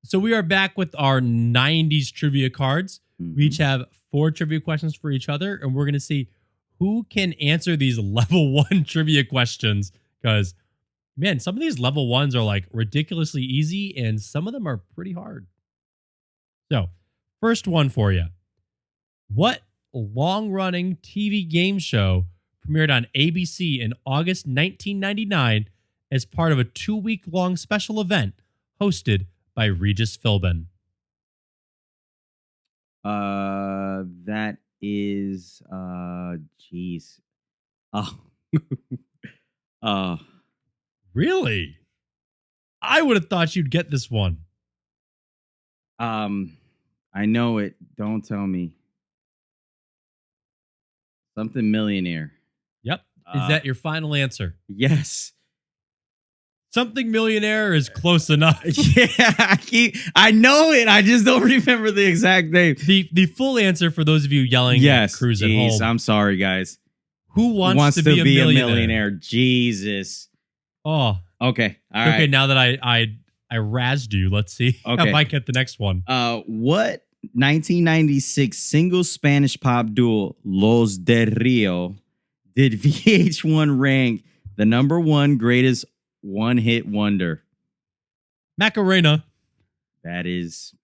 So we are back with our 90s trivia cards. We each have 4 trivia questions for each other, and we're going to see who can answer these level 1 trivia questions. Because, man, some of these level 1s are like ridiculously easy, and some of them are pretty hard. So, first one for you. What long-running TV game show premiered on ABC in August 1999 as part of a 2-week-long special event hosted by Regis Philbin? That is, jeez. Oh, uh, Really? I would have thought you'd get this one. I know it. Don't tell me. Something millionaire. Yep. Is that your final answer? Yes. Something Millionaire is close enough. Yeah, I know it. I just don't remember the exact name. The full answer for those of you yelling Yes, cruise at home. I'm sorry, guys. Who wants to be a millionaire? Jesus. Oh. Okay. All right. Okay, now that I razzed you, let's see if I get the next one. What 1996 single Spanish pop duo Los Del Rio did VH1 rank the #1 greatest one-hit wonder? Macarena. That is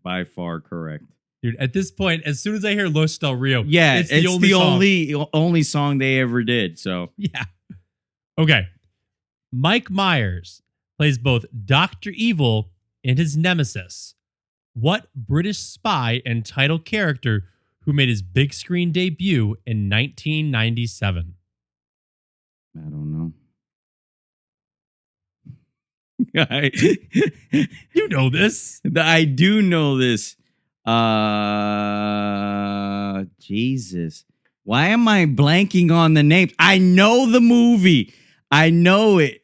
by far correct. Dude, at this point, as soon as I hear Los Del Rio, it's the only song they ever did. So yeah. Okay. Mike Myers plays both Dr. Evil and his nemesis. What British spy and title character who made his big screen debut in 1997? I don't know. You know this. I do know this. Jesus. Why am I blanking on the names? I know the movie. I know it.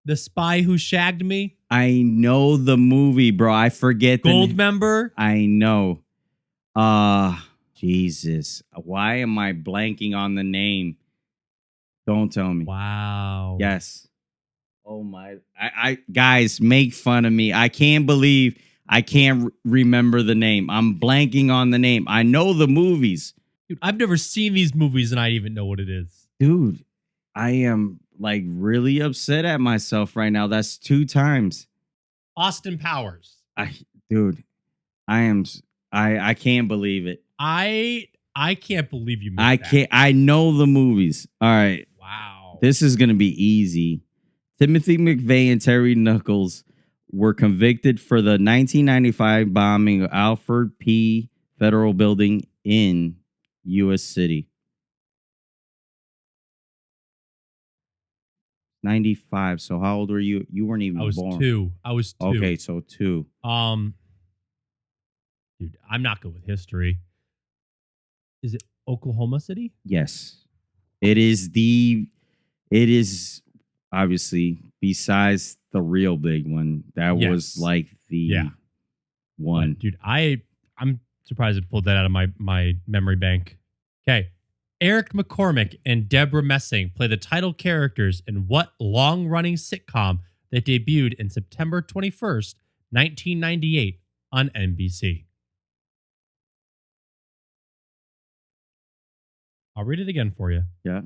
The Spy Who Shagged Me? I know the movie, bro. I forget Goldmember? I know. Jesus. Why am I blanking on the name? Don't tell me. Wow. Yes. Oh my. I guys, make fun of me. I can't believe I can't remember the name. I'm blanking on the name. I know the movies. Dude, I've never seen these movies and I even know what it is. Dude, I am like really upset at myself right now. That's 2 times. Austin Powers. I can't believe it. I can't believe you missed that. I know the movies. All right. Wow. This is going to be easy. Timothy McVeigh and Terry Nichols were convicted for the 1995 bombing of Alfred P. Federal Building in U.S. City. 95. So how old were you? You weren't even born. I was 2. Okay, so 2. Dude, I'm not good with history. Is it Oklahoma City? Yes. It is obviously besides the real big one. That was like the one. But dude, I'm surprised I pulled that out of my memory bank. Okay. Eric McCormick and Deborah Messing play the title characters in what long-running sitcom that debuted in September 21st, 1998 on NBC? I'll read it again for you. Yeah.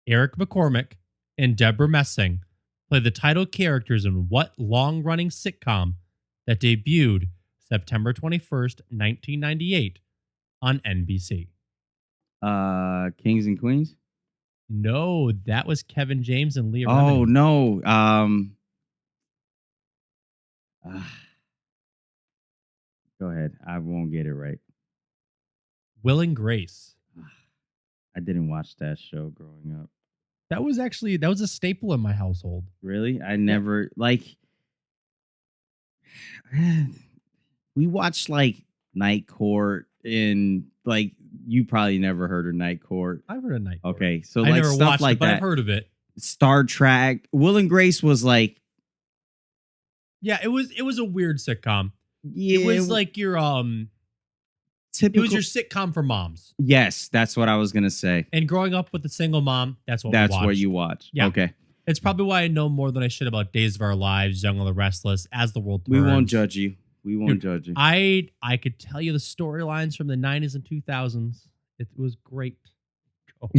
Eric McCormick and Deborah Messing play the title characters in what long-running sitcom that debuted September 21st, 1998 on NBC? Kings and Queens? No, that was Kevin James and Leah Oh, Remini. no. Go ahead. I won't get it right. Will and Grace. I didn't watch that show growing up. That was a staple in my household. Really? I never we watched like Night Court and like you probably never heard of Night Court. I've heard of Night Court. Okay, so I like never stuff watched like it, but that. I've heard of it. Star Trek. Will and Grace was like, yeah, it was a weird sitcom. Yeah, it was like your typical. It was your sitcom for moms. Yes, that's what I was gonna say. And growing up with a single mom, that's what you watch. Yeah. Okay. It's probably why I know more than I should about Days of Our Lives, Young and the Restless, As the World Turns. We won't judge you. We won't judge you. I could tell you the storylines from the 90s and 2000s. It was great. Go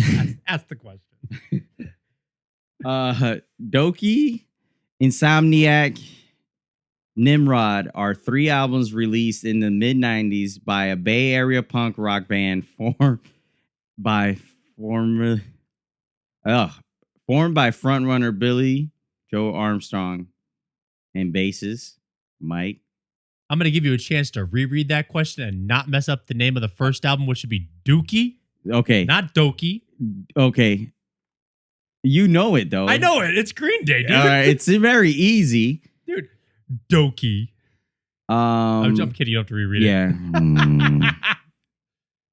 ask the question. Doki, Insomniac, Nimrod are 3 albums released in the mid 90s by a Bay Area punk rock band formed by frontrunner Billy Joe Armstrong and bassist Mike. I'm going to give you a chance to reread that question and not mess up the name of the first album, which should be Dookie. Okay. Not Doki. Okay. You know it, though. I know it. It's Green Day, dude. All right. It's very easy. Dude, Doki. I'm kidding. You don't have to reread it.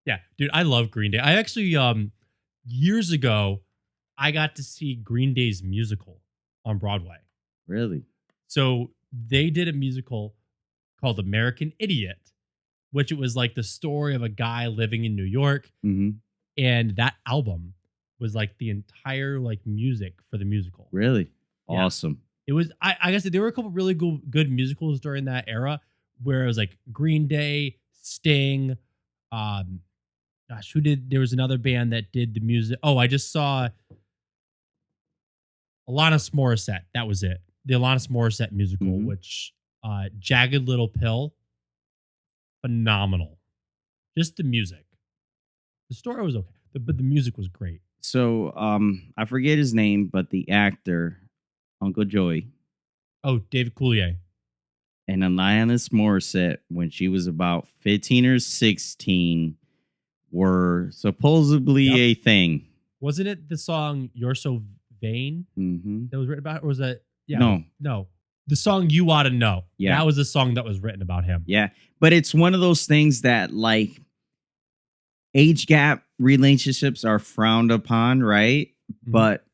Yeah, dude, I love Green Day. I actually, years ago, I got to see Green Day's musical on Broadway. Really? So they did a musical called American Idiot, which it was like the story of a guy living in New York. Mm-hmm. And that album was like the entire like music for the musical. Really? Yeah. Awesome. It was, I guess there were a couple really good musicals during that era where it was like Green Day, Sting, there was another band that did the music. Oh, I just saw Alanis Morissette. That was it. The Alanis Morissette musical, which Jagged Little Pill, phenomenal. Just the music. The story was okay, but the music was great. So, I forget his name, but the actor, Uncle Joey. Oh, David Coulier. And Alanis Morissette, when she was about 15 or 16, were supposedly a thing. Wasn't it the song "You're So Vain" that was written about? Or was that? Yeah, no. The song "You Oughta Know." Yeah, that was the song that was written about him. Yeah, but it's one of those things that like age gap relationships are frowned upon, right? Mm-hmm. But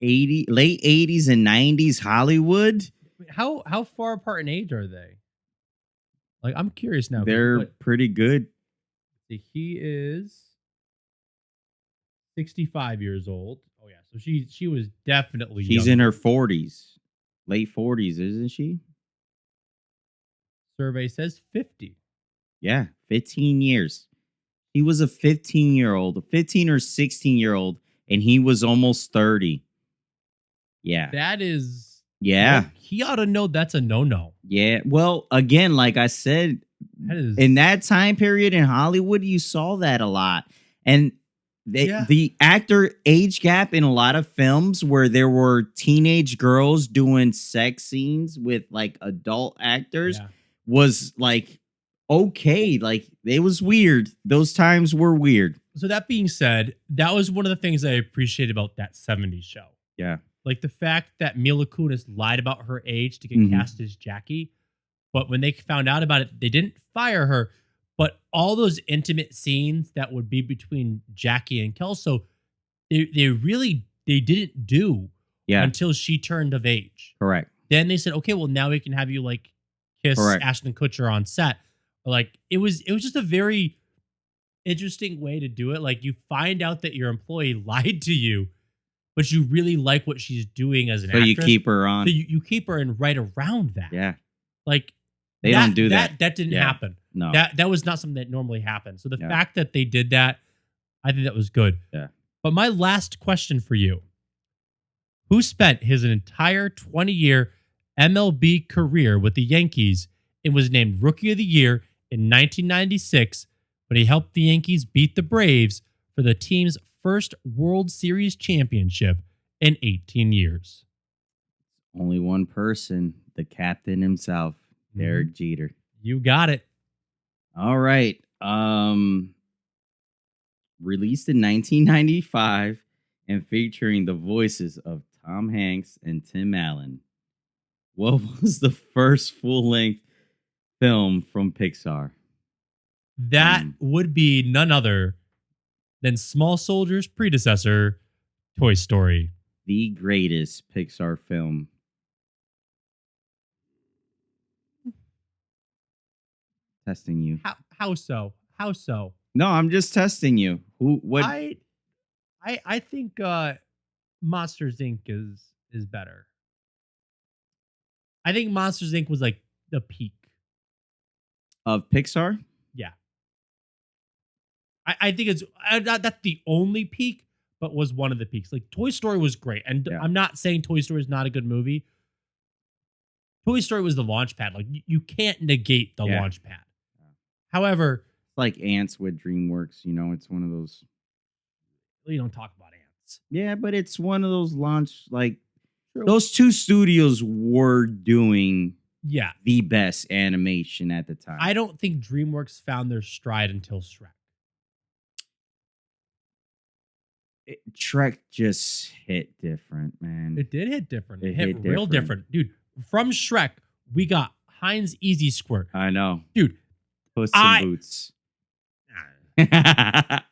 late 80s and 90s Hollywood. How far apart in age are they? Like, I'm curious now. They're pretty good. He is 65 years old. Oh yeah, so she was definitely. She's in her 40s, late 40s, isn't she? Survey says 50. Yeah, 15 years. He was a 15-year-old, a 15 or 16-year-old, and he was almost 30. Yeah, that is. Yeah. Well, he ought to know that's a no-no. Yeah. Well, again, like I said, in that time period in Hollywood, you saw that a lot. And the actor age gap in a lot of films where there were teenage girls doing sex scenes with like adult actors was like, okay. Like it was weird. Those times were weird. So that being said, that was one of the things I appreciated about that 70s show. Yeah. Like the fact that Mila Kunis lied about her age to get cast as Jackie. But when they found out about it, they didn't fire her. But all those intimate scenes that would be between Jackie and Kelso, they didn't do until she turned of age. Correct. Then they said, okay, well, now we can have you like kiss Ashton Kutcher on set. Like it was just a very interesting way to do it. Like you find out that your employee lied to you, but you really like what she's doing as an actress. So you keep her on. So you keep her and right around that. Yeah. Like they don't do that. That didn't happen. No. That was not something that normally happens. So the fact that they did that, I think that was good. Yeah. But my last question for you. Who spent his entire 20-year MLB career with the Yankees and was named Rookie of the Year in 1996 when he helped the Yankees beat the Braves for the team's first World Series championship in 18 years? Only one person, the captain himself, Derek Jeter. You got it. All right. Released in 1995 and featuring the voices of Tom Hanks and Tim Allen. What was the first full-length film from Pixar? That would be none other than Small Soldier's predecessor, Toy Story. The greatest Pixar film. Testing you. How so? How so? No, I'm just testing you. What? I think Monsters Inc. is better. I think Monsters Inc. was like the peak. Of Pixar? Yeah. I think it's not that's the only peak, but was one of the peaks. Like Toy Story was great. And Yeah. I'm not saying Toy Story is not a good movie. Toy Story was the launch pad. Like you can't negate the Yeah. launch pad. However, Like Ants with DreamWorks, you know, it's one of those. we don't talk about ants. Yeah, but it's one of those launch, like, True. those two studios were doing Yeah. the best animation at the time. I don't think DreamWorks found their stride until Shrek. Trek just hit different, man. It did hit different. It It hit hit real different. Dude, from Shrek, we got Heinz Easy Squirt. I know. Dude, Puss I- in Boots.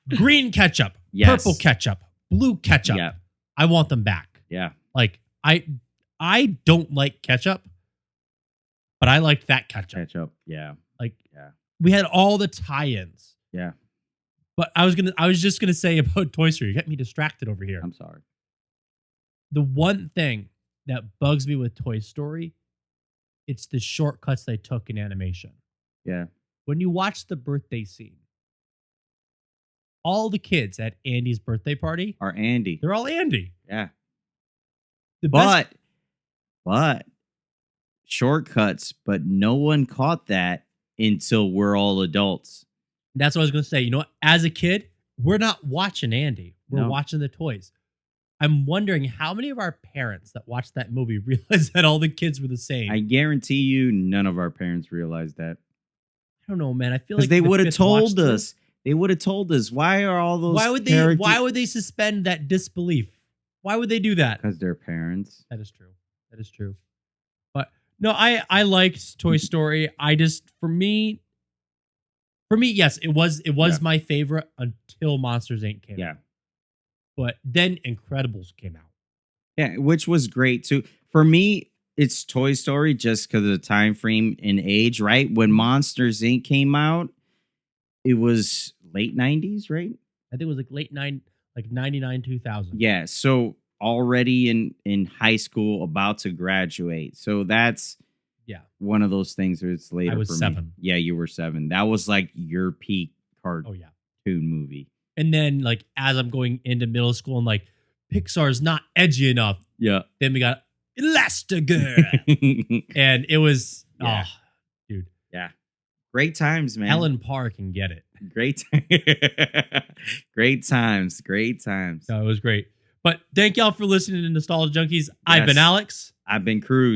green ketchup, Yes. purple ketchup, blue ketchup. Yeah. I want them back. Yeah. Like I don't like ketchup, but I liked that ketchup. Ketchup. Yeah. Like Yeah. we had all the tie-ins. Yeah. But I was just gonna say about Toy Story. You got me distracted over here. I'm sorry. The one thing that bugs me with Toy Story, it's the shortcuts they took in animation. Yeah. When you watch the birthday scene, all the kids at Andy's birthday party, Or Andy. they're all Andy. Yeah. The best, But shortcuts, but no one caught that until we're all adults. that's what I was gonna say. You know what? As a kid, we're not watching Andy. We're No. watching the toys. I'm wondering how many of our parents that watched that movie realized that all the kids were the same. I guarantee you none of our parents realized that. I don't know, man. I feel Because like they the would have fifth watch told through- us. They would have told us. Why are all those Why would they suspend that disbelief? Why would they do that? Because they're parents. That is true. That is true. But no, I liked Toy Story. I just for me, yes, it was Yeah. my favorite until Monsters Inc. came Yeah. out. But then Incredibles came out. Yeah, which was great too. For me, it's Toy Story just because of the time frame and age, right? When Monsters Inc. came out, it was late 90s, right? I think it was like 99, 2000. Yeah. So already in high school, about to graduate. So that's Yeah. one of those things where it's later. I was for me. 7. Yeah, you were 7. That was like your peak cartoon Oh yeah. movie. And then like as I'm going into middle school and like Pixar's not edgy enough, Yeah. then we got Elastigirl. And it was Yeah. dude. Yeah. Great times, man. Ellen Parr can get it. Great great times. Great times. So it was great. But thank y'all for listening to Nostalgia Junkies. I've been Yes. Alex. I've been Cruz.